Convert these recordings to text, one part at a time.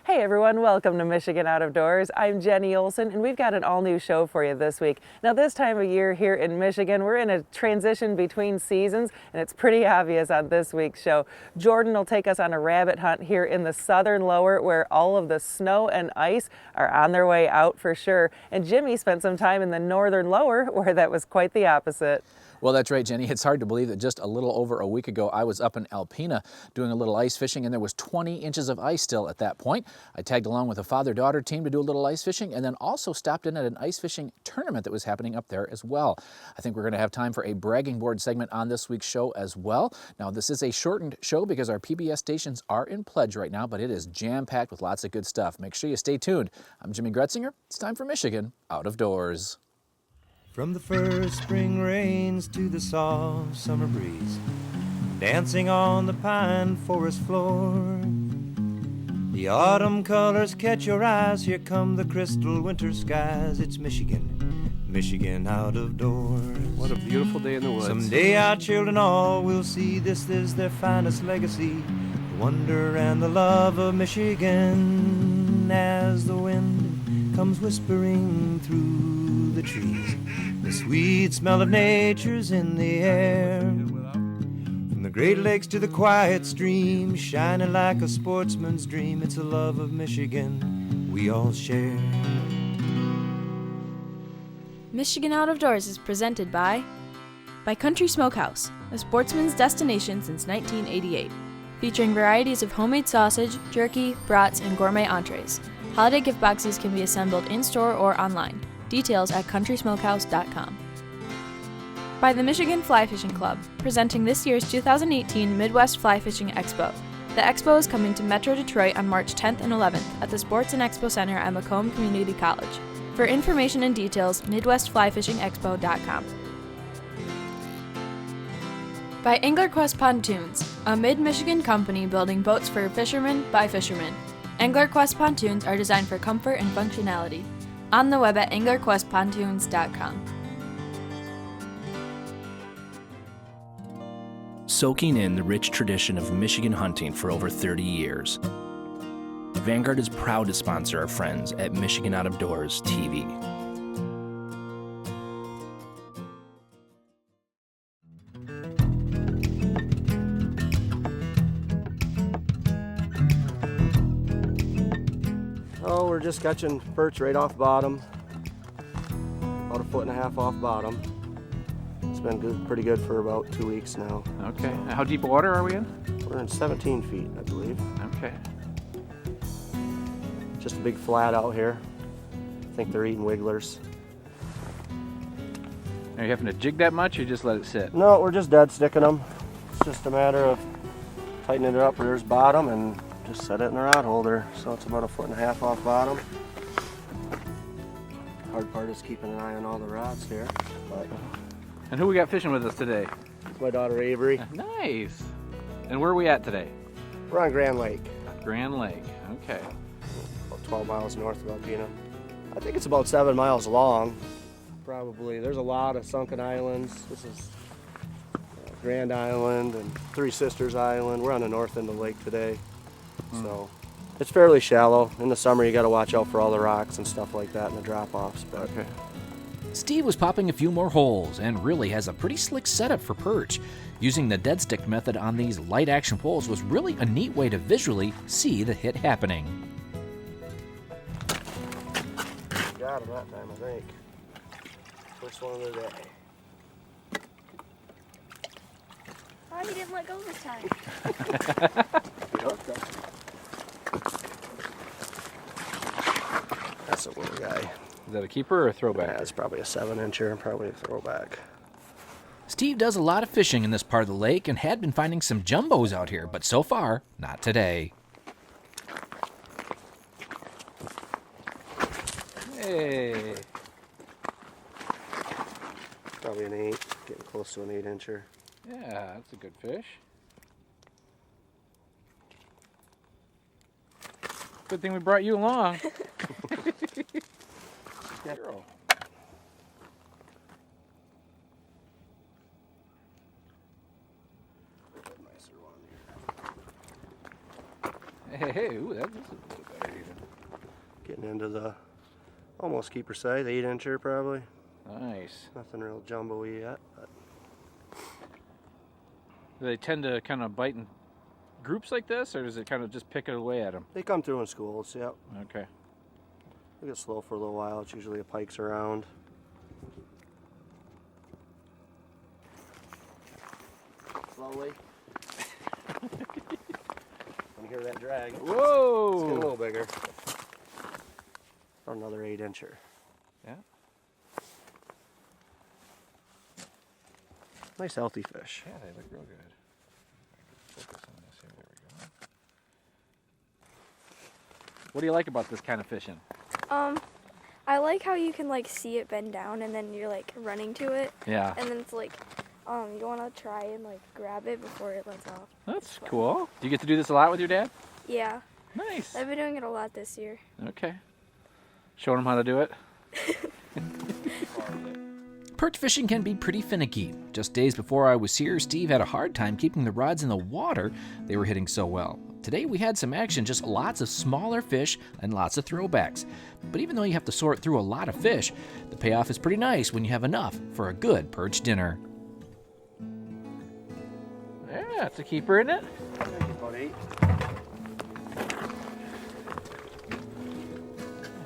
Hey everyone, welcome to Michigan Out of Doors. I'm Jenny Olson and we've got an all-new show for you this week. Now this time of year here in Michigan, we're in a transition between seasons and it's pretty obvious on this week's show. Jordan will take us on a rabbit hunt here in the southern lower where all of the snow and ice are on their way out for sure. And Jimmy spent some time in the northern lower where that was quite the opposite. Well, that's right, Jenny. It's hard to believe that just a little over a week ago, I was up in Alpena doing a little ice fishing, and there was 20 inches of ice still at that point. I tagged along with a father-daughter team to do a little ice fishing, and then also stopped in at an ice fishing tournament that was happening up there as well. I think we're going to have time for a bragging board segment on this week's show as well. Now, this is a shortened show because our PBS stations are in pledge right now, but it is jam-packed with lots of good stuff. Make sure you stay tuned. I'm Jimmy Gretzinger. It's time for Michigan Out of Doors. From the first spring rains to the soft summer breeze, dancing on the pine forest floor, the autumn colors catch your eyes. Here come the crystal winter skies. It's Michigan, Michigan out of doors. What a beautiful day in the woods. Someday our children all will see this is their finest legacy, the wonder and the love of Michigan. As the wind comes whispering through the trees, the sweet smell of nature's in the air. From the Great Lakes to the quiet stream, shining like a sportsman's dream, it's a love of Michigan we all share. Michigan Out of Doors is presented by Country Smokehouse, a sportsman's destination since 1988, featuring varieties of homemade sausage, jerky, brats, and gourmet entrees. Holiday gift boxes can be assembled in-store or online. Details at countrysmokehouse.com. By the Michigan Fly Fishing Club, presenting this year's 2018 Midwest Fly Fishing Expo. The expo is coming to Metro Detroit on March 10th and 11th at the Sports and Expo Center at Macomb Community College. For information and details, MidwestFlyFishingExpo.com. By AnglerQuest Pontoons, a mid-Michigan company building boats for fishermen by fishermen. AnglerQuest pontoons are designed for comfort and functionality. On the web at anglerquestpontoons.com. Soaking in the rich tradition of Michigan hunting for over 30 years, Vanguard is proud to sponsor our friends at Michigan Out of Doors TV. Oh, we're just catching perch right off bottom, about 1.5 feet off bottom. It's been good, pretty good for about 2 weeks now. Okay. How deep water are we in? We're in 17 feet, I believe. Okay. Just a big flat out here. I think they're eating wigglers. Are you having to jig that much or just let it sit? No, we're just dead sticking them. It's just a matter of tightening it up where there's bottom and just set it in the rod holder. So it's about 1.5 feet off bottom. Hard part is keeping an eye on all the rods here. But And who we got fishing with us today? my daughter Avery. Nice. And where are we at today? We're on Grand Lake, Grand Lake. Okay. about 12 miles north of Alpena. I think it's about 7 miles long. Probably. There's a lot of sunken islands. This is Grand Island and Three Sisters Island. We're on the north end of the lake today. So it's fairly shallow. In the summer you got to watch out for all the rocks and stuff like that and the drop-offs. But Okay. Steve was popping a few more holes and really has a pretty slick setup for perch. Using the dead stick method on these light action poles was really a neat way to visually see the hit happening. got him that time, I think. First one of the day. Oh, he didn't let go this time. That's a little guy. Is that a keeper or a throwback? Yeah, it's probably a 7-incher, probably a throwback. Steve does a lot of fishing in this part of the lake and had been finding some jumbos out here, but so far, not today. Hey. Probably an 8, getting close to an 8-incher. Yeah, that's a good fish. Good thing we brought you along. Hero. Hey, ooh, that's a little better here. Getting into the almost keeper size, 8-incher probably. Nice. Nothing real jumbo-y yet. But Do they tend to kind of bite in groups like this, or does it kind of just pick it away at them? they come through in schools, yep. Okay. They get slow for a little while. It's usually a pike's around. Slowly. You hear that drag? It's getting a Whoa! little bigger. Another 8-incher. Yeah. Nice healthy fish. Yeah, they look real good. Focus on this here. There we go. What do you like about this kind of fishing? I like how you can like see it bend down and then you're like running to it. Yeah. And then it's like, you want to try and like grab it before it lets off. That's cool. Do you get to do this a lot with your dad? Yeah. Nice. I've been doing it a lot this year. Okay. Showing him how to do it? Perch fishing can be pretty finicky. Just days before I was here, Steve had a hard time keeping the rods in the water. They were hitting so well. Today we had some action, just lots of smaller fish and lots of throwbacks. But even though you have to sort through a lot of fish, the payoff is pretty nice when you have enough for a good perch dinner. Yeah, it's a keeper, isn't it? About 8.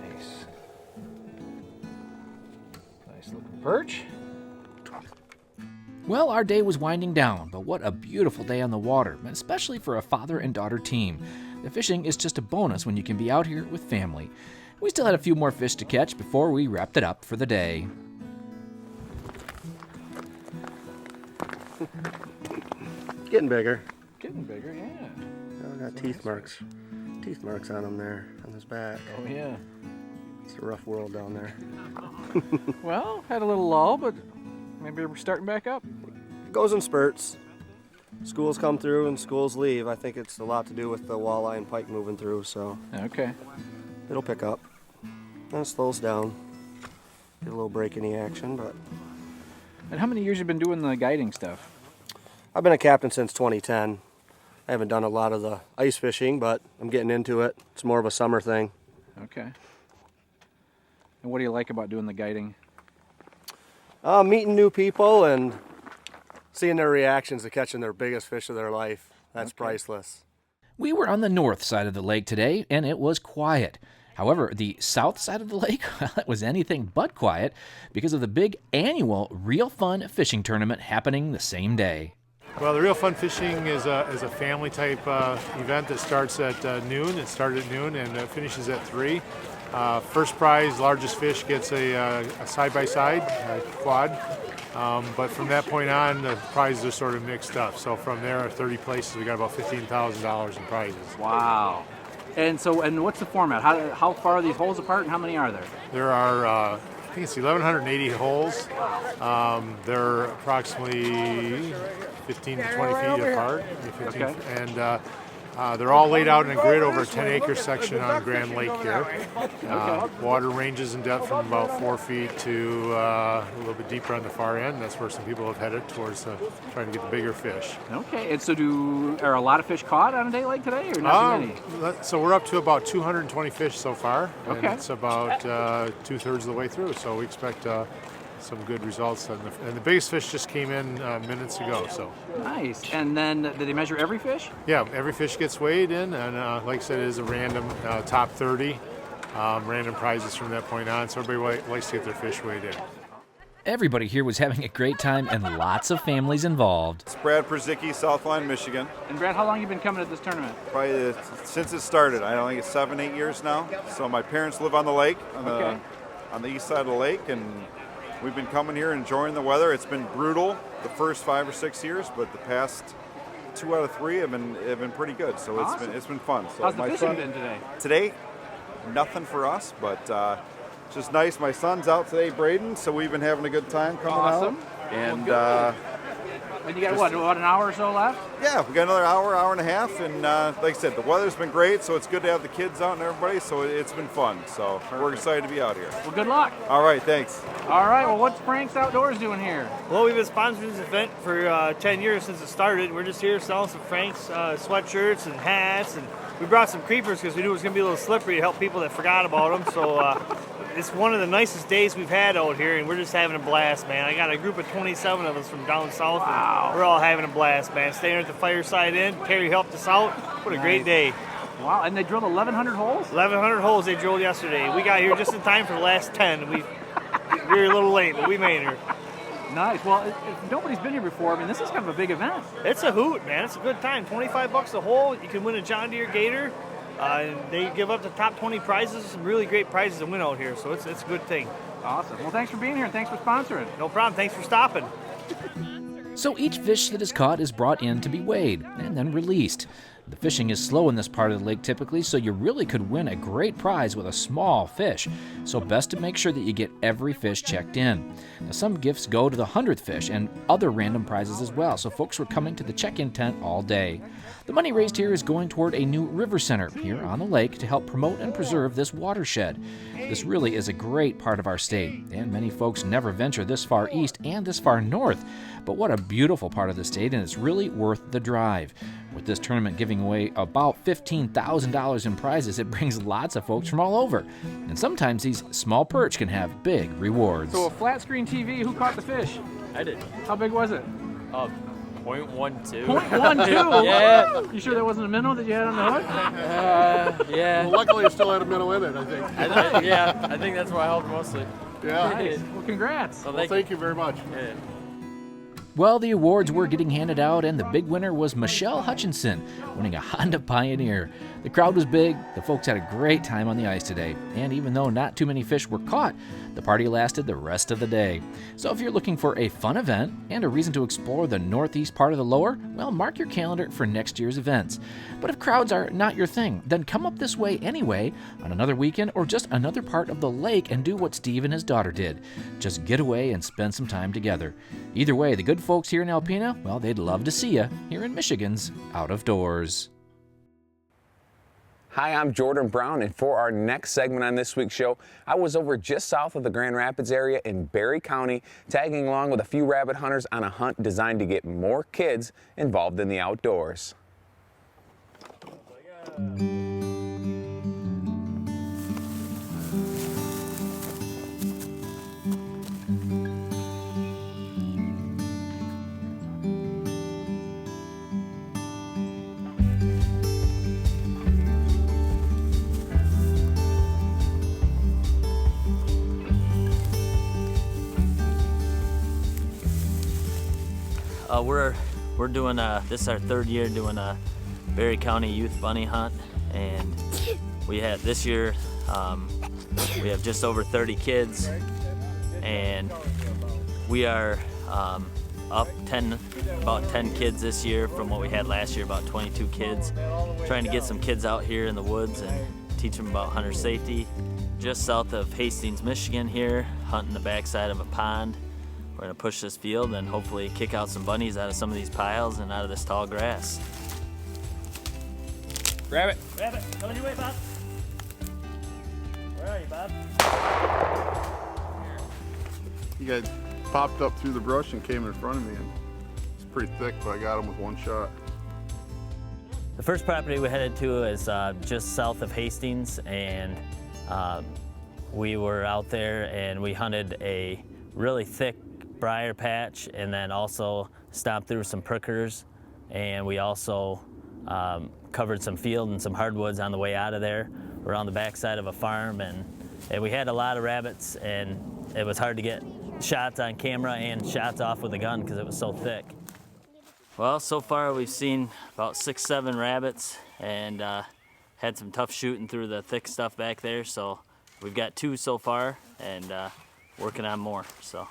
Nice. Nice looking perch. Well, our day was winding down, but what a beautiful day on the water, especially for a father and daughter team. The fishing is just a bonus when you can be out here with family. We still had a few more fish to catch before we wrapped it up for the day. Getting bigger. Getting bigger, yeah. Oh, got teeth marks. Teeth marks on him there, on his back. Oh, yeah. It's a rough world down there. Well, had a little lull, but maybe we're starting back up. It goes in spurts. Schools come through and schools leave. I think it's a lot to do with the walleye and pike moving through, so Okay. it'll pick up. And it slows down. Get a little break in the action, but And how many years you been doing the guiding stuff? I've been a captain since 2010. I haven't done a lot of the ice fishing, but I'm getting into it. It's more of a summer thing. Okay. And what do you like about doing the guiding? Meeting new people and seeing their reactions to catching their biggest fish of their life. That's priceless. We were on the north side of the lake today, and it was quiet. However, the south side of the lake, well, it was anything but quiet because of the big annual Real Fun Fishing Tournament happening the same day. Well, the Real Fun Fishing is a family type event that starts at noon. It started at noon and finishes at 3. First prize, largest fish, gets a side-by-side, a quad. But from that point on, the prizes are sort of mixed up. So from there, 30 places, we got about $15,000 in prizes. Wow. And what's the format? How far are these holes apart, and how many are there? There are, I think it's 1,180 holes. They're approximately 15 to 20 feet apart. Okay. And they're all laid out in a grid over a 10-acre section on Grand Lake here. Water ranges in depth from about 4 feet to a little bit deeper on the far end. That's where some people have headed towards trying to get the bigger fish. Okay. And so are a lot of fish caught on a day like today, or not too many? So we're up to about 220 fish so far. Okay. And it's about 2/3 of the way through. So we expect some good results. And the biggest fish just came in minutes ago. So Nice. And then did they measure every fish? yeah, every fish gets weighed in, and like I said, it is a random top 30, random prizes from that point on. So everybody likes to get their fish weighed in. Everybody here was having a great time and lots of families involved. It's Brad Perzicki, Southline, Michigan. And Brad, how long have you been coming to this tournament? Probably since it started. I don't think it's 7-8 years now. So my parents live on the lake, on the east side of the lake, and we've been coming here enjoying the weather. It's been brutal the first 5 or 6 years, but the past 2 out of 3 have been pretty good. So Awesome. it's been fun. So How's the fishing been today? Today, nothing for us, but just nice. My son's out today, Braden, so we've been having a good time coming Awesome. out. And And you got what, about an hour or so left? yeah, we got another hour and a half, and like I said, the weather's been great, so it's good to have the kids out and everybody, so it's been fun. So we're excited to be out here. Well, good luck. All right, thanks. All right, well, what's Frank's Outdoors doing here? Well, we've been sponsoring this event for 10 years since it started. We're just here selling some Frank's sweatshirts and hats and we brought some creepers because we knew it was going to be a little slippery to help people that forgot about them. So it's one of the nicest days we've had out here, and we're just having a blast, man. I got a group of 27 of us from down south, and we're all having a blast, man. Staying at the Fireside Inn. Terry helped us out. What a great day. Wow, and they drilled 1,100 holes? 1,100 holes they drilled yesterday. We got here just in time for the last 10. We were a little late, but we made her. Nice. Well, if nobody's been here before, I mean, this is kind of a big event. It's a hoot, man. It's a good time. $25 a hole. You can win a John Deere Gator. They give up the top 20 prizes, some really great prizes to win out here, so it's a good thing. Awesome. Well, thanks for being here. Thanks for sponsoring. No problem. Thanks for stopping. So each fish that is caught is brought in to be weighed and then released. The fishing is slow in this part of the lake typically, so you really could win a great prize with a small fish. So best to make sure that you get every fish checked in. Now some gifts go to the 100th fish and other random prizes as well, so folks were coming to the check-in tent all day. The money raised here is going toward a new river center here on the lake to help promote and preserve this watershed. This really is a great part of our state, and many folks never venture this far east and this far north. But what a beautiful part of the state, and it's really worth the drive. With this tournament giving away about $15,000 in prizes, it brings lots of folks from all over. And sometimes these small perch can have big rewards. So a flat screen TV, who caught the fish? I did. How big was it? 0.12. 0.12? Yeah. You sure that wasn't a minnow that you had on the hook? Yeah. Well, luckily it still had a minnow in it, I think. I think that's why I helped mostly. Yeah. Nice. Well, congrats. Well, Thank you very much. Yeah. Well, the awards were getting handed out, and the big winner was Michelle Hutchinson, winning a Honda Pioneer. The crowd was big, the folks had a great time on the ice today, and even though not too many fish were caught, the party lasted the rest of the day. So if you're looking for a fun event and a reason to explore the northeast part of the lower, well, mark your calendar for next year's events. But if crowds are not your thing, then come up this way anyway on another weekend or just another part of the lake and do what Steve and his daughter did. Just get away and spend some time together. Either way, the good folks here in Alpena, well, they'd love to see you here in Michigan's Out of Doors. Hi, I'm Jordan Brown, and for our next segment on this week's show, I was over just south of the Grand Rapids area in Barry County, tagging along with a few rabbit hunters on a hunt designed to get more kids involved in the outdoors. We're doing this is our third year doing a Barry County Youth Bunny Hunt, and we had this year we have just over 30 kids, and we are up about 10 kids this year from what we had last year, about 22 kids, trying to get some kids out here in the woods and teach them about hunter safety. Just south of Hastings, Michigan here, hunting the backside of a pond. We're gonna push this field and hopefully kick out some bunnies out of some of these piles and out of this tall grass. Rabbit, coming your way, Bob. Where are you, Bob? You guys popped up through the brush and came in front of me, and it's pretty thick, but I got him with one shot. The first property we headed to is just south of Hastings, and we were out there and we hunted a really thick briar patch, and then also stomped through some prickers, and we also covered some field and some hardwoods on the way out of there. We're on the backside of a farm, and we had a lot of rabbits, and it was hard to get shots on camera and shots off with a gun because it was so thick. Well, so far we've seen about 6-7 rabbits, and had some tough shooting through the thick stuff back there, so we've got 2 so far, and working on more. So.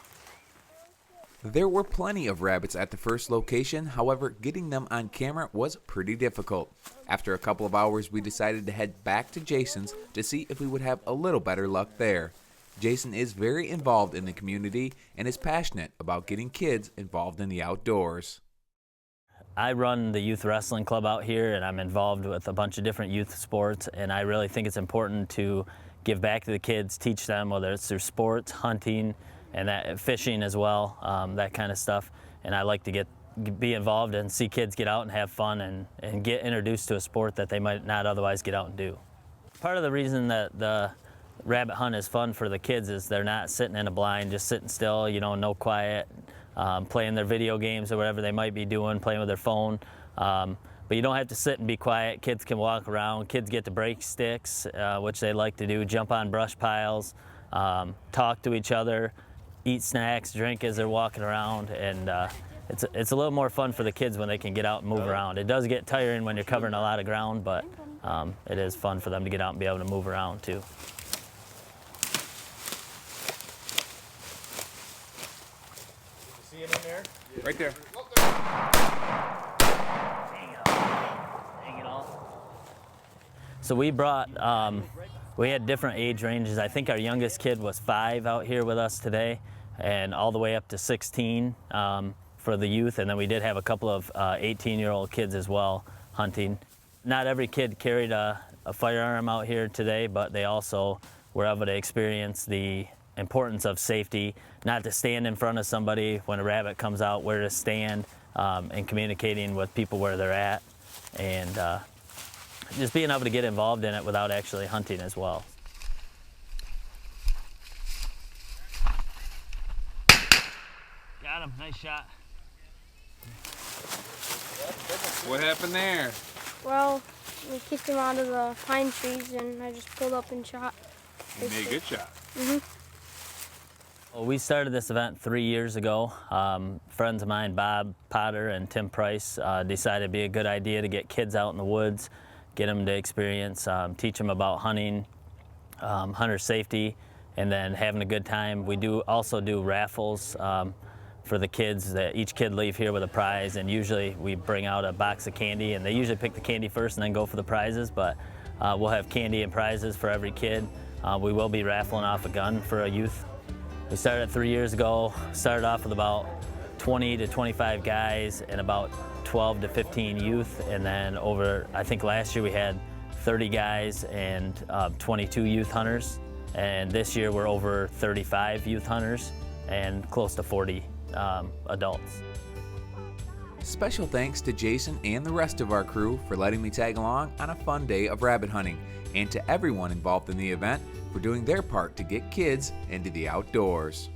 There were plenty of rabbits at the first location, however, getting them on camera was pretty difficult. After a couple of hours, we decided to head back to Jason's to see if we would have a little better luck there. Jason is very involved in the community and is passionate about getting kids involved in the outdoors. I run the youth wrestling club out here, and I'm involved with a bunch of different youth sports, and I really think it's important to give back to the kids, teach them, whether it's through sports, hunting, and that fishing as well, that kind of stuff. And I like to get be involved and see kids get out and have fun and get introduced to a sport that they might not otherwise get out and do. Part of the reason that the rabbit hunt is fun for the kids is they're not sitting in a blind, just sitting still, you know, no quiet, playing their video games or whatever they might be doing, playing with their phone. But you don't have to sit and be quiet. Kids can walk around. Kids get to break sticks, which they like to do, jump on brush piles, talk to each other, eat snacks, drink as they're walking around, and it's a little more fun for the kids when they can get out and move around. It does get tiring when you're covering a lot of ground, but it is fun for them to get out and be able to move around too. See him in there? Right there. So we brought, we had different age ranges. I think our youngest kid was 5 out here with us today, and all the way up to 16 for the youth. And then we did have a couple of 18-year-old kids as well hunting. Not every kid carried a firearm out here today, but they also were able to experience the importance of safety, not to stand in front of somebody when a rabbit comes out, where to stand, and communicating with people where they're at, and just being able to get involved in it without actually hunting as well. Got him, nice shot. What happened there? Well, we kicked him out of the pine trees and I just pulled up and shot. You made a good shot. Well, we started this event 3 years ago. Friends of mine, Bob Potter and Tim Price, decided it'd be a good idea to get kids out in the woods, get them to experience, teach them about hunting, hunter safety, and then having a good time. We also do raffles for the kids. That each kid leave here with a prize, and usually we bring out a box of candy, and they usually pick the candy first and then go for the prizes, but we'll have candy and prizes for every kid. We will be raffling off a gun for a youth. We started 3 years ago, started off with about 20 to 25 guys and about 12 to 15 youth, and then I think last year we had 30 guys and 22 youth hunters, and this year we're over 35 youth hunters and close to 40 adults. Special thanks to Jason and the rest of our crew for letting me tag along on a fun day of rabbit hunting, and to everyone involved in the event for doing their part to get kids into the outdoors.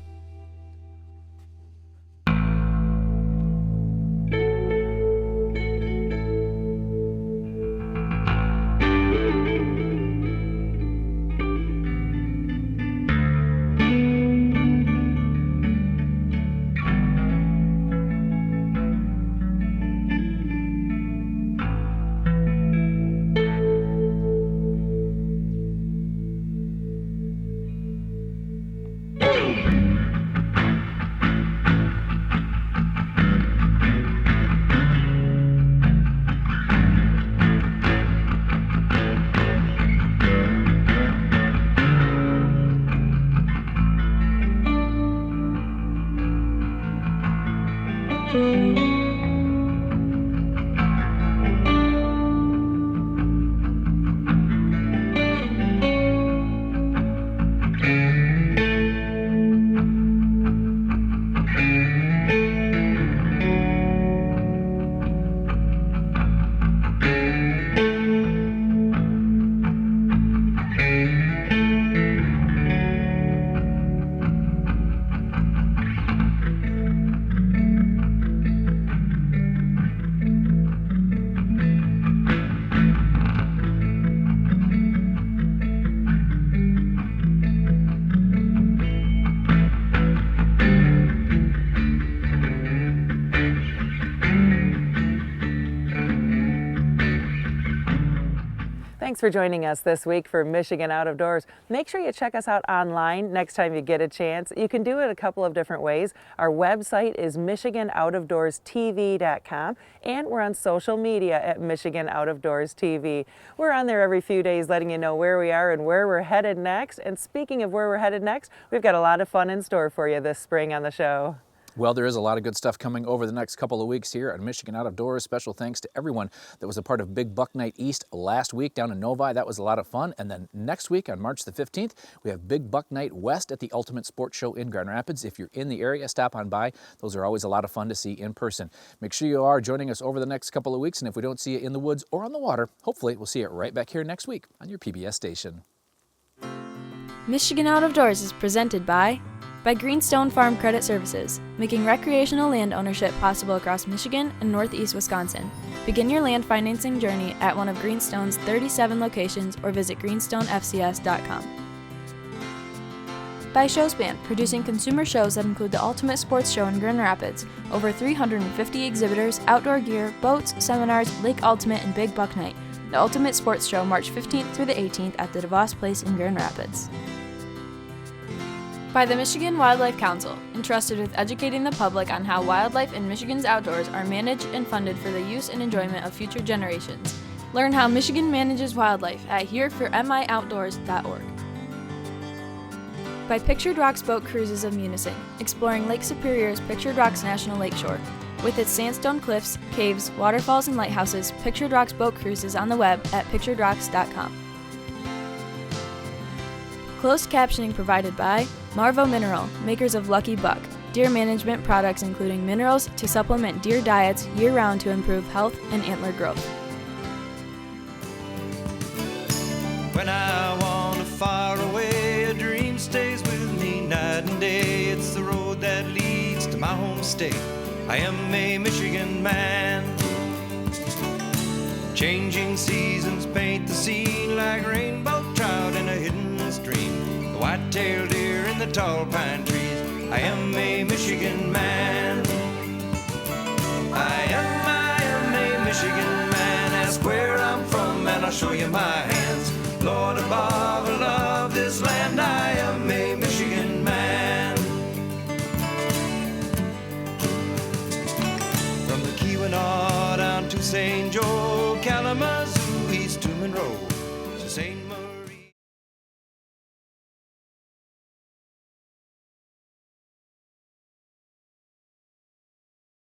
Thanks for joining us this week for Michigan Out of Doors. Make sure you check us out online next time you get a chance. You can do it a couple of different ways. Our website is michiganoutofdoorstv.com, and we're on social media at Michigan Out of Doors TV. We're on there every few days letting you know where we are and where we're headed next. And speaking of where we're headed next, we've got a lot of fun in store for you this spring on the show. Well, there is a lot of good stuff coming over the next couple of weeks here at Michigan Out of Doors. Special thanks to everyone that was a part of Big Buck Night East last week down in Novi. That was a lot of fun. And then next week on March the 15th, we have Big Buck Night West at the Ultimate Sports Show in Grand Rapids. If you're in the area, stop on by. Those are always a lot of fun to see in person. Make sure you are joining us over the next couple of weeks. And if we don't see you in the woods or on the water, hopefully we'll see you right back here next week on your PBS station. Michigan Out of Doors is presented by Greenstone Farm Credit Services, making recreational land ownership possible across Michigan and northeast Wisconsin. Begin your land financing journey at one of Greenstone's 37 locations or visit greenstonefcs.com. By Showspan, producing consumer shows that include the Ultimate Sports Show in Grand Rapids, over 350 exhibitors, outdoor gear, boats, seminars, Lake Ultimate, and Big Buck Night. The Ultimate Sports Show, March 15th through the 18th at the DeVos Place in Grand Rapids. By the Michigan Wildlife Council, entrusted with educating the public on how wildlife in Michigan's outdoors are managed and funded for the use and enjoyment of future generations. Learn how Michigan manages wildlife at hereformioutdoors.org. By Pictured Rocks Boat Cruises of Munising, exploring Lake Superior's Pictured Rocks National Lakeshore. With its sandstone cliffs, caves, waterfalls, and lighthouses, Pictured Rocks Boat Cruises on the web at picturedrocks.com. Closed captioning provided by Marvo Mineral, makers of Lucky Buck, deer management products including minerals to supplement deer diets year-round to improve health and antler growth. When I wander far away, a dream stays with me night and day. It's the road that leads to my home state. I am a Michigan man. Changing seasons paint the scene like rainbow trout in a hidden stream. The white-tailed deer in the tall pine trees. I am a Michigan man. I am a Michigan man. Ask where I'm from and I'll show you my hand.